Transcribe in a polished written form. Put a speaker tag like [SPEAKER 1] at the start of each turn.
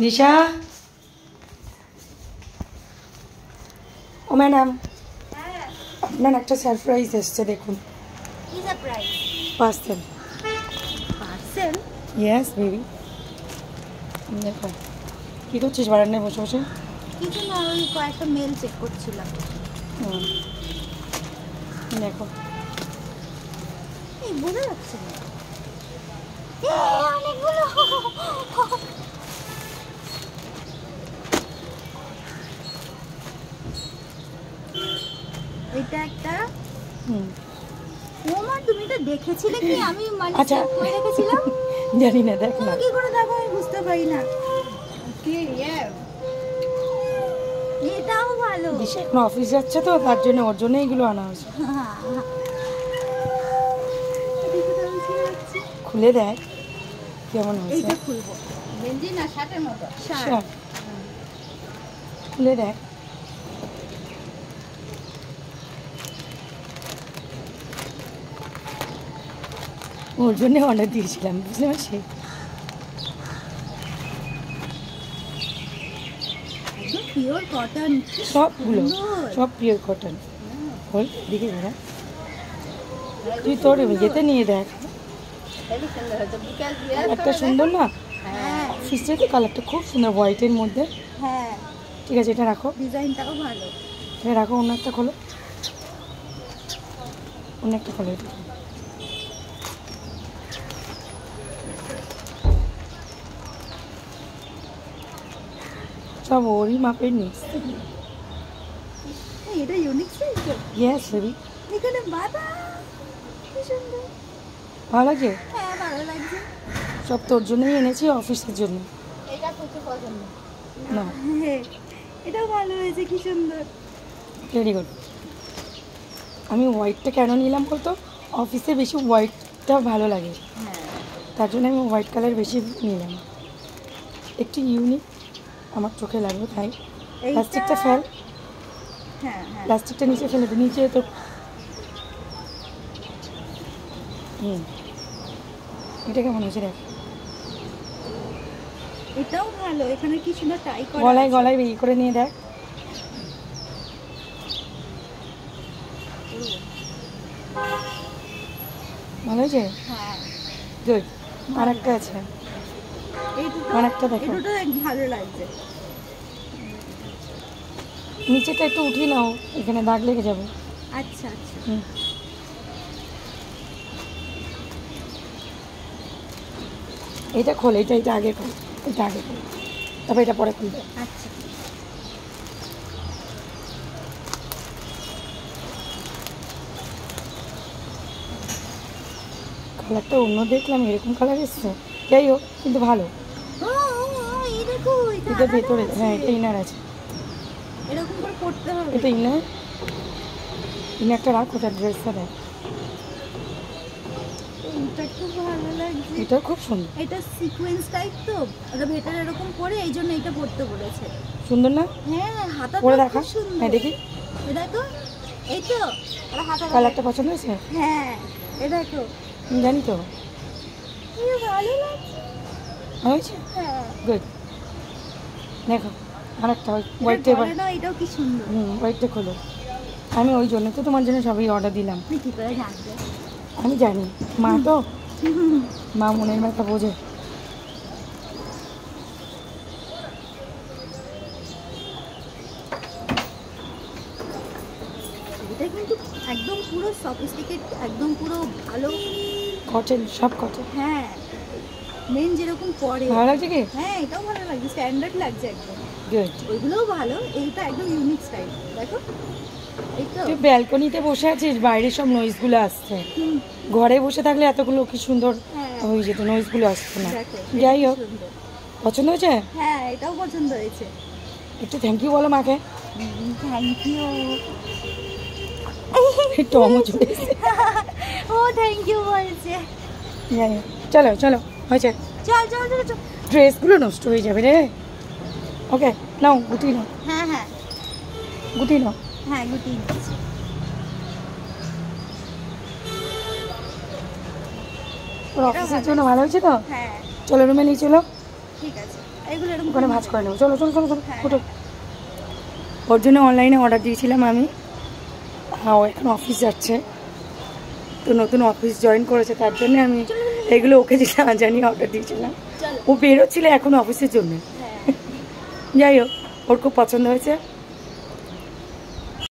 [SPEAKER 1] নিশা, ও madam, আপনার একটা surprise এসছে, দেখুন।
[SPEAKER 2] কি surprise?
[SPEAKER 1] Parcel.
[SPEAKER 2] Parcel?
[SPEAKER 1] Yes baby. দেখো, কী করছিস বারান্দায় বসে বসে?
[SPEAKER 2] কিছু না, ওই কয়েকটা মেল চেক করছিলাম।
[SPEAKER 1] দেখো,
[SPEAKER 2] এই বোঝা যাচ্ছে না, অনেকগুলো। এটা একটা। ওমা, তুমি এটা দেখেছিলে কি? আমি মানে
[SPEAKER 1] আচ্ছা
[SPEAKER 2] করে রেখেছিলাম।
[SPEAKER 1] জানি না, দেখ না
[SPEAKER 2] কি করে দেখো, আমি বুঝতে পারি না। এটাও ভালো।
[SPEAKER 1] দিশা এখন অফিস যাচ্ছে তো, তার জন্য ওর জন্য এগুলো আনা হয়েছে। খুলে দেখ কেমন হয়েছে।
[SPEAKER 2] এইটা খুলবো। গেঞ্জি না শার্টের মতো? শার্ট।
[SPEAKER 1] খুলে দেখ। ওর জন্য অর্ডার দিয়েছিলাম, বুঝতে পারছি।
[SPEAKER 2] একদম পিওর কটন,
[SPEAKER 1] সবগুলো সব পিওর কটন। বল দেখে না, তুই তোর ইয়েতে নিয়ে দেখ। কালারটা সুন্দর না?
[SPEAKER 2] হ্যাঁ,
[SPEAKER 1] অফিসে তো কালারটা খুব সুন্দর, হোয়াইটের মধ্যে।
[SPEAKER 2] হ্যাঁ,
[SPEAKER 1] ঠিক আছে, এটা রাখো।
[SPEAKER 2] ডিজাইনটাও ভালো।
[SPEAKER 1] এটা রাখো, অন্য একটা খোলো, অন্য একটা খোলো। এটা সব ওরই মাপের নিস।
[SPEAKER 2] এটা ইউনিক সাইজ তো।
[SPEAKER 1] Yes baby.
[SPEAKER 2] এখানে বাদাম, কি সুন্দর।
[SPEAKER 1] ভালো লাগে?
[SPEAKER 2] হ্যাঁ, ভালো লাগছে।
[SPEAKER 1] সব তোর জন্যই এনেছি, অফিসের জন্য।
[SPEAKER 2] এটা প্রচুর পছন্দ
[SPEAKER 1] না,
[SPEAKER 2] এটাও ভালো হয়েছে, কি সুন্দর।
[SPEAKER 1] Very good. আমি হোয়াইটটা কেন নিলাম বলতো, অফিসে বেশি হোয়াইটটা ভালো লাগে, তার জন্য আমি হোয়াইট কালার বেশি নিলাম। একটু ইউনিক আমার চোখে লাগবে, তাই। প্লাস্টিকটা ফেল,
[SPEAKER 2] হ্যাঁ, হ্যাঁ,
[SPEAKER 1] প্লাস্টিকটা নিচে ফেলে দে, নিচে তো। এটা কেমন হয়েছে দেখ।
[SPEAKER 2] এটাও ভালো। এখানে কি সুন্দর টাই করা,
[SPEAKER 1] গলায় গলায় বেরিয়ে করে নিয়ে দেখ। ভালো হয়েছে?
[SPEAKER 2] হ্যাঁ,
[SPEAKER 1] গুড। আর একটা আছে,
[SPEAKER 2] এই দুটো,
[SPEAKER 1] আর একটা দেখো।
[SPEAKER 2] এই দুটো ভালো লাগছে।
[SPEAKER 1] নিচেটা একটু উঠিয়ে নাও, এখানে দাগ লেগে যাবে।
[SPEAKER 2] আচ্ছা, আচ্ছা।
[SPEAKER 1] এইটা খোল, এটা আগে খোল, এটা আগে খোল, তারপর এটা পরে খুলবে।
[SPEAKER 2] আচ্ছা,
[SPEAKER 1] কালারটা অন্য দেখলাম, এরকম কালার এসছে। যাই হোক, কিন্তু ভালো।
[SPEAKER 2] এই দেখো,
[SPEAKER 1] এটা ভেতরে, হ্যাঁ এটা ইনার আছে।
[SPEAKER 2] এরকম করে পড়তে হবে।
[SPEAKER 1] এটা ইনারটা রাখো, তার ড্রেসটা দেখ।
[SPEAKER 2] এটা খুব ভালো লাগছে।
[SPEAKER 1] এটা খুব সুন্দর।
[SPEAKER 2] এটা সিকোয়েন্স টাইপ তো, এটা ভেতরে এরকম পরে, এই জন্য এটা পড়তে বলেছে।
[SPEAKER 1] সুন্দর না?
[SPEAKER 2] হ্যাঁ, হাতা
[SPEAKER 1] পরে
[SPEAKER 2] খুব
[SPEAKER 1] দেখা,
[SPEAKER 2] সুন্দর।
[SPEAKER 1] হ্যাঁ দেখি।
[SPEAKER 2] এই দেখো, এই তো এটা হাতা।
[SPEAKER 1] কালারটা পছন্দ হয়েছে?
[SPEAKER 2] হ্যাঁ, এই দেখো,
[SPEAKER 1] জানি তো,
[SPEAKER 2] এই ভালো লাগছে।
[SPEAKER 1] হয়েছে।
[SPEAKER 2] হ্যাঁ,
[SPEAKER 1] গুড। দেখো আর একটা হোয়াইটটা, এবার
[SPEAKER 2] না, এটাও কি সুন্দর।
[SPEAKER 1] হোয়াইটটা খোলো। আমি ওই জন্য তো তোমার জন্য সবই অর্ডার দিলাম।
[SPEAKER 2] তুই কি করে জানবে?
[SPEAKER 1] আমি জানি, মা তো, মা মনের ব্যথা বোঝে।
[SPEAKER 2] এটা কিন্তু একদম পুরো সফিস্টিকেট, একদম পুরো ভালো
[SPEAKER 1] কটন, সব কটন।
[SPEAKER 2] হ্যাঁ, মেন যেরকম পরে।
[SPEAKER 1] ভালো লাগছে কি?
[SPEAKER 2] হ্যাঁ, এটাও ভালো লাগছে, স্ট্যান্ডার্ড লাগছে একদম।
[SPEAKER 1] গুড।
[SPEAKER 2] ওইগুলোও ভালো, এইটা একদম ইউনিক স্টাইল। দেখো, এই তো।
[SPEAKER 1] তুই ব্যালকনিতে বসে আছিস, বাইরে সব নয়েজগুলো আসছে। ঘরে বসে থাকলে এতগুলো কি সুন্দর হয়ে যেত, নয়েজগুলো আসছে না। যাই হোক, পছন্দ হয়েছে?
[SPEAKER 2] হ্যাঁ, এটাও পছন্দ হয়েছে।
[SPEAKER 1] একটু থ্যাংক ইউ বলো মাকে।
[SPEAKER 2] Thank you.
[SPEAKER 1] টমও চলে এসেছে।
[SPEAKER 2] ও থ্যাংক ইউ বলছে।
[SPEAKER 1] যাই হোক, চলো চলো, হয়েছে।
[SPEAKER 2] চল চল চল চল।
[SPEAKER 1] ড্রেসগুলো নষ্ট হয়ে যাবে রে। ওকে নাও, গুটি নাও।
[SPEAKER 2] হ্যাঁ, হ্যাঁ,
[SPEAKER 1] গুটি নাও।
[SPEAKER 2] হ্যাঁ, গুটিয়ে নিচ্ছি।
[SPEAKER 1] ওর অফিসের জন্য ভালো হয়েছে তো?
[SPEAKER 2] হ্যাঁ,
[SPEAKER 1] চলো রুমে নিয়ে চলো।
[SPEAKER 2] ঠিক আছে। এগুলো এরকম
[SPEAKER 1] ওখানে ভাঁজ করে নেবো। চলো চলো চলো চলো ওঠো। ওর জন্য অনলাইনে অর্ডার দিয়েছিলাম আমি। হ্যাঁ, ও এখন অফিস যাচ্ছে, তো নতুন অফিস জয়েন করেছে, তার জন্য আমি এগুলো ওকে যে জানিয়ে অর্ডার দিয়েছিলাম। ও বেরোচ্ছিল এখন অফিসের জন্য। যাই হোক, ওর খুব পছন্দ হয়েছে।